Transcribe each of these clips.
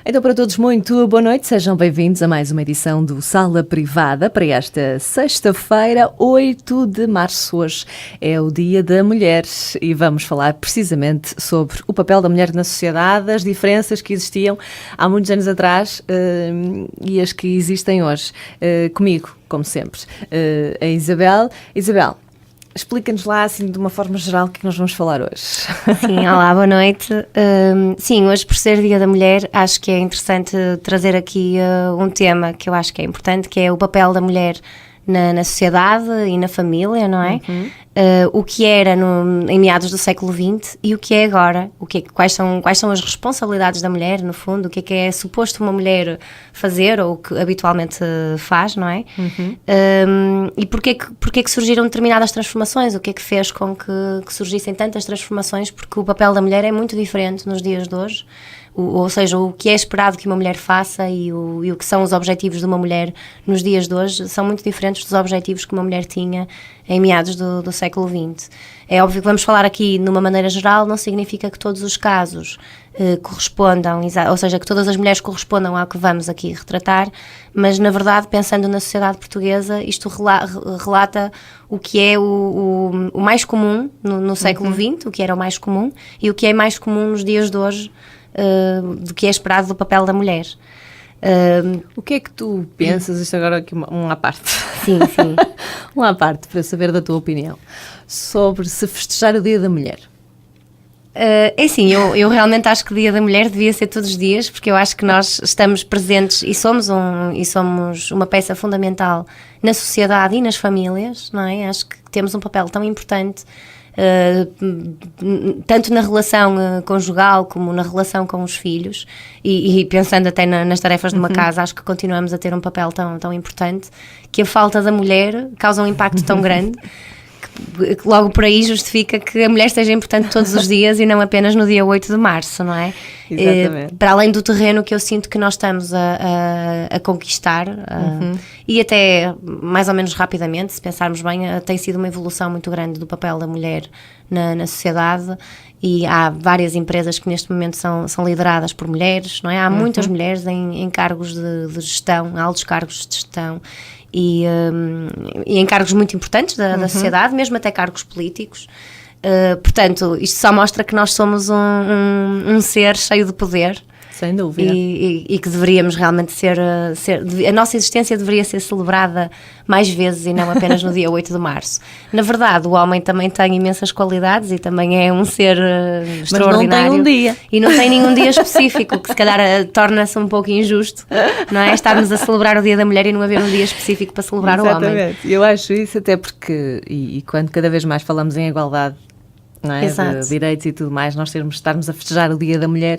Então, para todos, muito boa noite, sejam bem-vindos a mais uma edição do Sala Privada para esta sexta-feira, 8 de março. Hoje é o Dia da Mulher e vamos falar precisamente sobre o papel da mulher na sociedade, as diferenças que existiam há muitos anos atrás e as que existem hoje. Comigo, como sempre, a Isabel. Isabel, explica-nos lá, assim, de uma forma geral, o que nós vamos falar hoje. Sim, olá, boa noite. Sim, hoje, por ser Dia da Mulher, acho que é interessante trazer aqui um tema que eu acho que é importante, que é o papel da mulher na sociedade e na família, não é? O que era em meados do século XX e o que é agora, quais são as responsabilidades da mulher, no fundo, o que é suposto uma mulher fazer ou que habitualmente faz, não é? E porquê que surgiram determinadas transformações, o que é que fez com que surgissem tantas transformações, porque o papel da mulher é muito diferente nos dias de hoje. Ou seja, o que é esperado que uma mulher faça e o que são os objetivos de uma mulher nos dias de hoje são muito diferentes dos objetivos que uma mulher tinha em meados do século XX. É óbvio que vamos falar aqui de uma maneira geral, não significa que todos os casos correspondam, ou seja, que todas as mulheres correspondam ao que vamos aqui retratar, mas na verdade, pensando na sociedade portuguesa, isto relata o que é o mais comum no século XX, o que era o mais comum, e o que é mais comum nos dias de hoje, do que é esperado do papel da mulher. O que é que tu pensas, isto agora aqui uma à parte, sim. uma à parte, para saber da tua opinião, sobre se festejar o Dia da Mulher? É assim, eu realmente acho que o Dia da Mulher devia ser todos os dias, porque eu acho que nós estamos presentes e somos uma peça fundamental na sociedade e nas famílias, não é? Acho que temos um papel tão importante, tanto na relação conjugal como na relação com os filhos e pensando até nas tarefas de uma casa, acho que continuamos a ter um papel tão importante, que a falta da mulher causa um impacto tão grande que logo por aí justifica que a mulher seja importante todos os dias e não apenas no dia 8 de março, não é? Exatamente. Para além do terreno que eu sinto que nós estamos a conquistar, e até mais ou menos rapidamente, se pensarmos bem, tem sido uma evolução muito grande do papel da mulher na sociedade, e há várias empresas que neste momento são lideradas por mulheres, não é? Há muitas mulheres em cargos de gestão, altos cargos de gestão, e em cargos muito importantes da sociedade, mesmo até cargos políticos. Portanto, isto só mostra que nós somos um ser cheio de poder. Sem dúvida. E que deveríamos realmente a nossa existência deveria ser celebrada mais vezes e não apenas no dia 8 de março. Na verdade, o homem também tem imensas qualidades e também é um ser extraordinário. Mas não tem um dia. E não tem nenhum dia específico, que se calhar torna-se um pouco injusto, não é? Estarmos a celebrar o Dia da Mulher e não haver um dia específico para celebrar o homem. Exatamente. Eu acho isso até porque, e quando cada vez mais falamos em igualdade, não é? De direitos e tudo mais, nós estarmos a festejar o Dia da Mulher,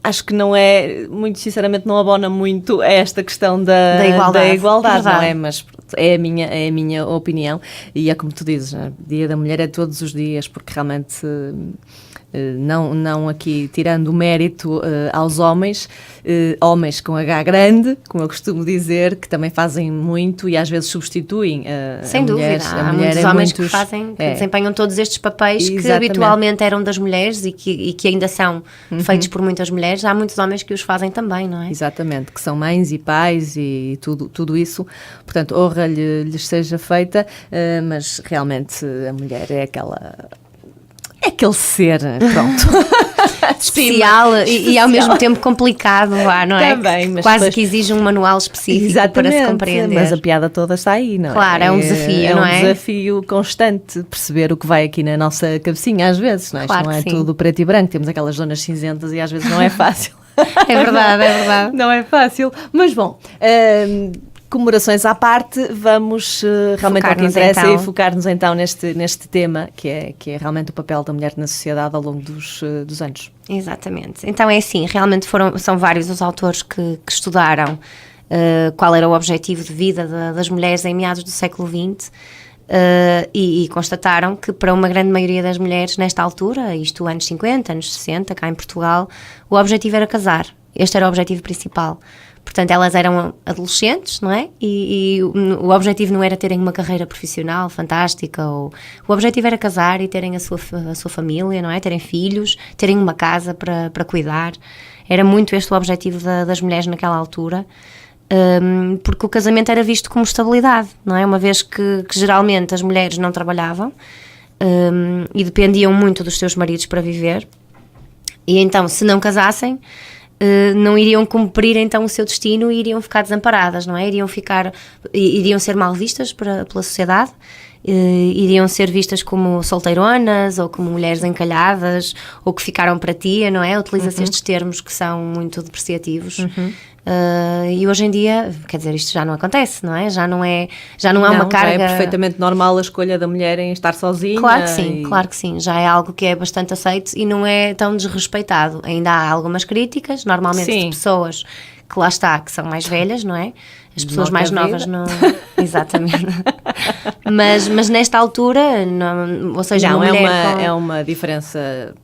acho que não é, muito sinceramente, não abona muito a esta questão da igualdade, não é? Mas é a minha opinião, e é como tu dizes, né? Dia da Mulher é todos os dias, porque realmente não aqui tirando o mérito aos homens com H grande, como eu costumo dizer, que também fazem muito e às vezes substituem sem dúvida, há muitos homens que desempenham todos estes papéis. Exatamente. Que habitualmente eram das mulheres e que ainda são feitos por muitas mulheres. Há muitos homens que os fazem também, não é? Exatamente, que são mães e pais e tudo isso, portanto, honra lhes seja feita, mas realmente a mulher é aquele ser, pronto, especial e ao mesmo tempo complicado, não é? Também, mas quase que exige um manual específico. Exatamente, para se compreender. Mas a piada toda está aí, não é? Claro, é um desafio, não é? É um desafio constante perceber o que vai aqui na nossa cabecinha às vezes, não é? Claro, isto não é sim. Tudo preto e branco, temos aquelas zonas cinzentas e às vezes não é fácil. É verdade. Não é fácil, mas bom... comemorações à parte, vamos realmente ao que interessa e focar-nos então neste tema, que é realmente o papel da mulher na sociedade ao longo dos anos. Exatamente. Então é assim, realmente são vários os autores que estudaram qual era o objetivo de vida das mulheres em meados do século XX e constataram que para uma grande maioria das mulheres nesta altura, isto anos 50, anos 60, cá em Portugal, o objetivo era casar. Este era o objetivo principal. Portanto, elas eram adolescentes, não é? E o objetivo não era terem uma carreira profissional fantástica, o objetivo era casar e terem a sua família, não é? Terem filhos, terem uma casa para cuidar. Era muito este o objetivo das mulheres naquela altura, porque o casamento era visto como estabilidade, não é? Uma vez que geralmente as mulheres não trabalhavam e dependiam muito dos seus maridos para viver, e então se não casassem, não iriam cumprir então o seu destino e iriam ficar desamparadas, não é? Iriam ser mal vistas pela sociedade, iriam ser vistas como solteironas ou como mulheres encalhadas ou que ficaram para tia, não é? Utiliza-se estes termos que são muito depreciativos. E hoje em dia, quer dizer, isto já não acontece, não é? Já não há uma carga... Já é perfeitamente normal a escolha da mulher em estar sozinha. Claro que sim, já é algo que é bastante aceito e não é tão desrespeitado. Ainda há algumas críticas, normalmente de pessoas que lá está, que são mais velhas, não é? As pessoas mais novas não... Exatamente. mas nesta altura, ou seja, não, uma mulher é uma diferença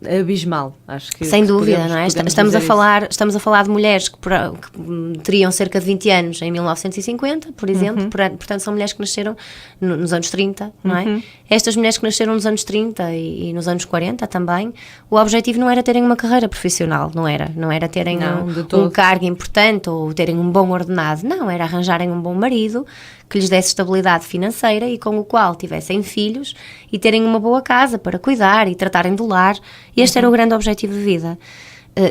abismal, acho que sem dúvida, não é? Estamos a falar de mulheres que teriam cerca de 20 anos em 1950, por exemplo, portanto são mulheres que nasceram nos anos 30, não é? Estas mulheres que nasceram nos anos 30 e nos anos 40 também, o objetivo não era terem uma carreira profissional, não era terem um cargo importante ou terem um bom ordenado, não, era arranjarem um bom marido que lhes desse estabilidade financeira e com o qual tivessem filhos e terem uma boa casa para cuidar e tratarem do lar. Este era o grande objetivo de vida.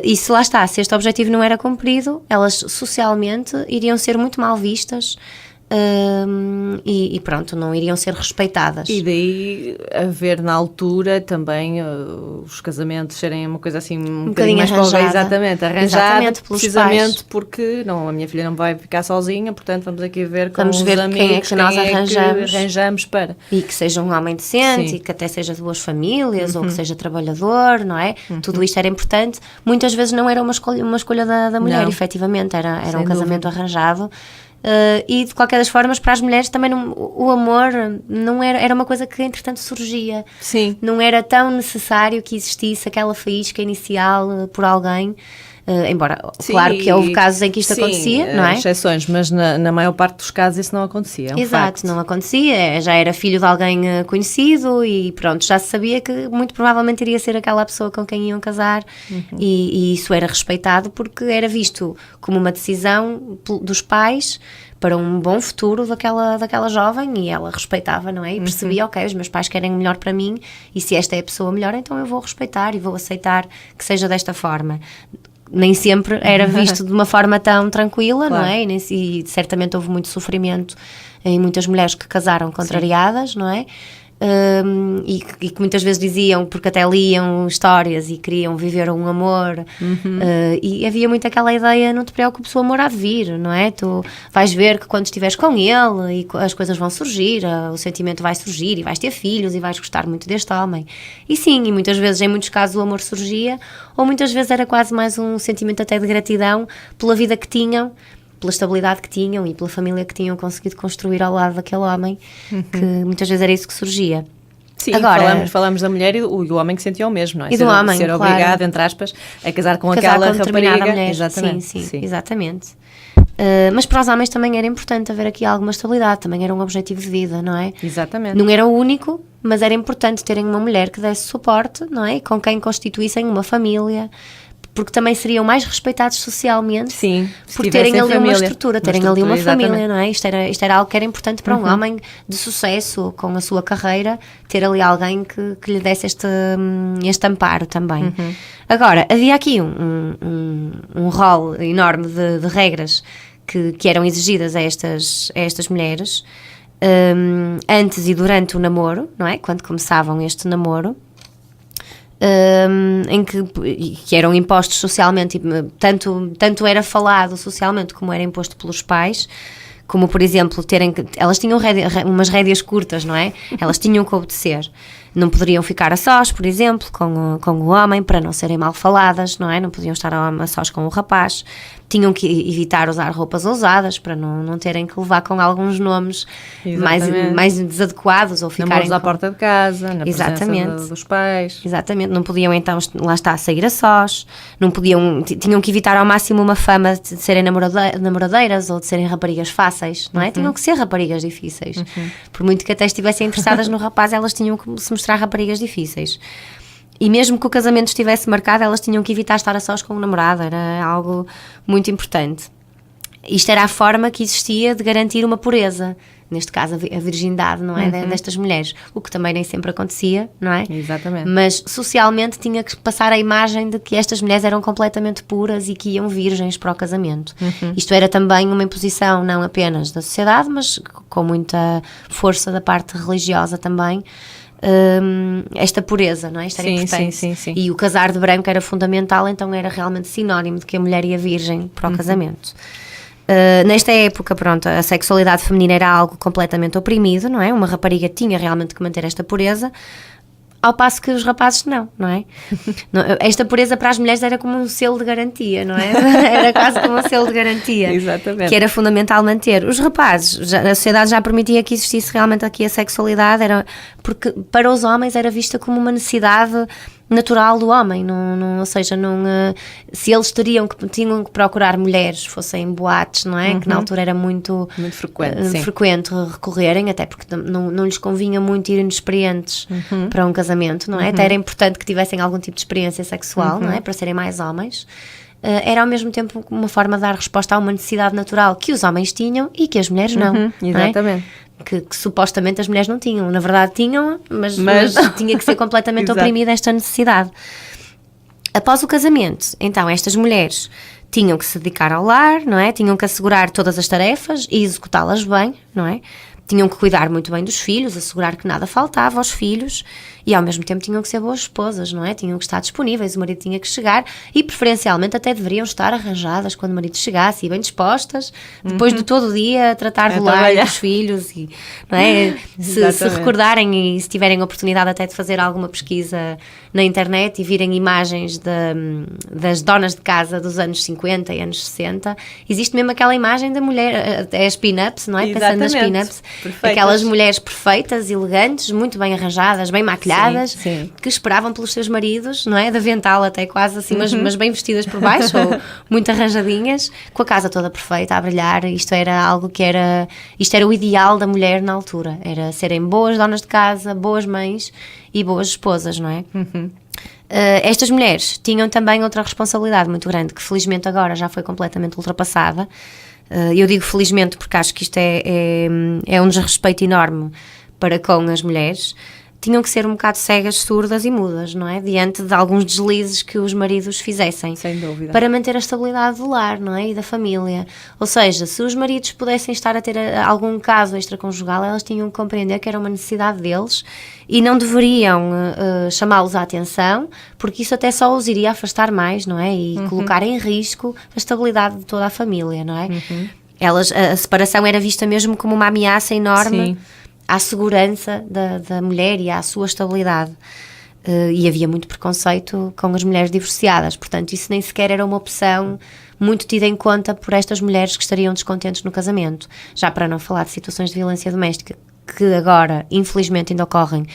E se lá está, se este objetivo não era cumprido, elas socialmente iriam ser muito mal vistas e pronto, não iriam ser respeitadas. E daí haver na altura também os casamentos serem uma coisa assim um bocadinho mais arranjada. Arranjada precisamente pais. Porque não, a minha filha não vai ficar sozinha, portanto vamos aqui ver com os amigos quem é que nós arranjamos para... E que seja um homem decente, e que até seja de boas famílias, ou que seja trabalhador, não é? Tudo isto era importante. Muitas vezes não era uma escolha da mulher, efetivamente, era um casamento arranjado. E de qualquer das formas, para as mulheres também o amor não era uma coisa que entretanto surgia. Sim. Não era tão necessário que existisse aquela faísca inicial por alguém. Embora, claro que houve casos em que isto acontecia, não é? Exceções, mas na maior parte dos casos isso não acontecia. Exato, não acontecia, já era filho de alguém conhecido e pronto, já se sabia que muito provavelmente iria ser aquela pessoa com quem iam casar e isso era respeitado porque era visto como uma decisão dos pais para um bom futuro daquela jovem e ela respeitava, não é? E percebia, ok, os meus pais querem o melhor para mim e se esta é a pessoa melhor, então eu vou respeitar e vou aceitar que seja desta forma. Nem sempre era visto de uma forma tão tranquila, claro. Não é? E certamente houve muito sofrimento em muitas mulheres que casaram contrariadas, não é? E que muitas vezes diziam, porque até liam histórias e queriam viver um amor, e havia muito aquela ideia, não te preocupes, o amor há de vir, não é? Tu vais ver que quando estiveres com ele e as coisas vão surgir, o sentimento vai surgir e vais ter filhos e vais gostar muito deste homem. E sim, e muitas vezes, em muitos casos, o amor surgia, ou muitas vezes era quase mais um sentimento até de gratidão pela vida que tinham, pela estabilidade que tinham e pela família que tinham conseguido construir ao lado daquele homem, que muitas vezes era isso que surgia. Sim, agora, falamos da mulher e do homem que sentia o mesmo, não é? E do homem, ser claro. Obrigado, entre aspas, a casar com aquela rapariga. Mulher. Exatamente. Sim, exatamente. Mas para os homens também era importante haver aqui alguma estabilidade, também era um objetivo de vida, não é? Exatamente. Não era o único, mas era importante terem uma mulher que desse suporte, não é? Com quem constituíssem uma família, porque também seriam mais respeitados socialmente. Sim, por terem ali uma estrutura, ali uma família, não é? Isto era algo que era importante para um homem de sucesso, com a sua carreira, ter ali alguém que lhe desse este amparo também. Agora, havia aqui um rol enorme de regras que eram exigidas a estas mulheres antes e durante o namoro, não é? Quando começavam este namoro. Em que eram impostos socialmente, tanto era falado socialmente como era imposto pelos pais, como por exemplo elas tinham umas rédeas curtas, não é? Elas tinham que obedecer, não poderiam ficar a sós, por exemplo, com o homem para não serem mal faladas, não é? Não podiam estar a sós com o rapaz, tinham que evitar usar roupas ousadas para não terem que levar com alguns nomes mais desadequados ou ficarem... Namoros à porta de casa, na presença dos pais. Exatamente, não podiam então, lá está, sair a sós, tinham que evitar ao máximo uma fama de serem namoradeiras ou de serem raparigas fáceis, não é? Tinham que ser raparigas difíceis. Por muito que até estivessem interessadas no rapaz, elas tinham que se mostrar raparigas difíceis. E mesmo que o casamento estivesse marcado, elas tinham que evitar estar a sós com o namorado, era algo muito importante. Isto era a forma que existia de garantir uma pureza, neste caso a virgindade, não é, destas mulheres, o que também nem sempre acontecia, não é? Exatamente. Mas socialmente tinha que passar a imagem de que estas mulheres eram completamente puras e que iam virgens para o casamento. Isto era também uma imposição não apenas da sociedade, mas com muita força da parte religiosa também. Esta pureza, não é? Isto era importante. Sim. E o casar de branco era fundamental, então era realmente sinónimo de que a mulher ia virgem para o casamento. Nesta época, pronto, a sexualidade feminina era algo completamente oprimido, não é? Uma rapariga tinha realmente que manter esta pureza, ao passo que os rapazes não é? Esta pureza para as mulheres era como um selo de garantia, não é? Era quase como um selo de garantia. Exatamente. Que era fundamental manter. Os rapazes, a sociedade já permitia que existisse realmente aqui a sexualidade, porque para os homens era vista como uma necessidade natural do homem, ou seja, se eles tinham que procurar mulheres, fossem boates, não é? Que na altura era muito frequente recorrerem, até porque não lhes convinha muito ir inexperientes para um casamento, não é? Até era importante que tivessem algum tipo de experiência sexual, não é? Para serem mais homens. Era ao mesmo tempo uma forma de dar resposta a uma necessidade natural que os homens tinham e que as mulheres não. Exatamente. Não é? Que supostamente as mulheres não tinham. Na verdade tinham, mas tinha que ser completamente oprimida esta necessidade. Após o casamento, então, estas mulheres tinham que se dedicar ao lar, não é? Tinham que assegurar todas as tarefas e executá-las bem, não é? Tinham que cuidar muito bem dos filhos, assegurar que nada faltava aos filhos e ao mesmo tempo tinham que ser boas esposas, não é? Tinham que estar disponíveis, o marido tinha que chegar e preferencialmente até deveriam estar arranjadas quando o marido chegasse e bem dispostas, depois de todo o dia a tratar do lar e dos filhos e, não é? se recordarem e se tiverem oportunidade até de fazer alguma pesquisa na internet e virem imagens das donas de casa dos anos 50 e anos 60, existe mesmo aquela imagem da mulher, as pin-ups, não é? Pensando nas pin-ups, aquelas mulheres perfeitas, elegantes, muito bem arranjadas, bem maquilhadas, que esperavam pelos seus maridos, não é? De avental até quase assim, mas bem vestidas por baixo, ou muito arranjadinhas, com a casa toda perfeita, a brilhar. Isto era o ideal da mulher na altura, era serem boas donas de casa, boas mães e boas esposas, não é? Estas mulheres tinham também outra responsabilidade muito grande, que felizmente agora já foi completamente ultrapassada. Eu digo felizmente porque acho que isto é um desrespeito enorme para com as mulheres. Tinham que ser um bocado cegas, surdas e mudas, não é? Diante de alguns deslizes que os maridos fizessem. Sem dúvida. Para manter a estabilidade do lar, não é? E da família. Ou seja, se os maridos pudessem estar a ter algum caso extraconjugal, elas tinham que compreender que era uma necessidade deles e não deveriam chamá-los à atenção, porque isso até só os iria afastar mais, não é? E colocar em risco a estabilidade de toda a família, não é? A separação era vista mesmo como uma ameaça enorme à segurança da mulher e à sua estabilidade. E havia muito preconceito com as mulheres divorciadas, portanto isso nem sequer era uma opção muito tida em conta por estas mulheres que estariam descontentes no casamento. Já para não falar de situações de violência doméstica que agora infelizmente ainda ocorrem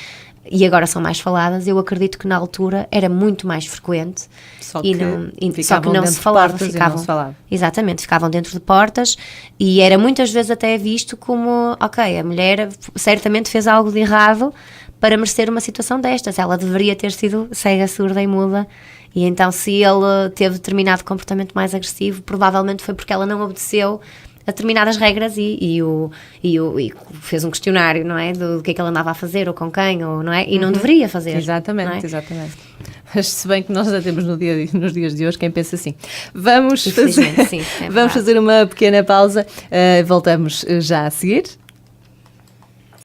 e agora são mais faladas, eu acredito que na altura era muito mais frequente, só que não se falava. Exatamente, ficavam dentro de portas e era muitas vezes até visto como, ok, a mulher certamente fez algo de errado para merecer uma situação destas, ela deveria ter sido cega, surda e muda, e então se ele teve determinado comportamento mais agressivo, provavelmente foi porque ela não obedeceu a determinadas regras e fez um questionário, não é? Do que é que ela andava a fazer, ou com quem, ou, não é? E não deveria fazer. Exatamente, exatamente. Mas se bem que nós já temos nos dias de hoje quem pensa assim. Vamos fazer uma pequena pausa, voltamos já a seguir.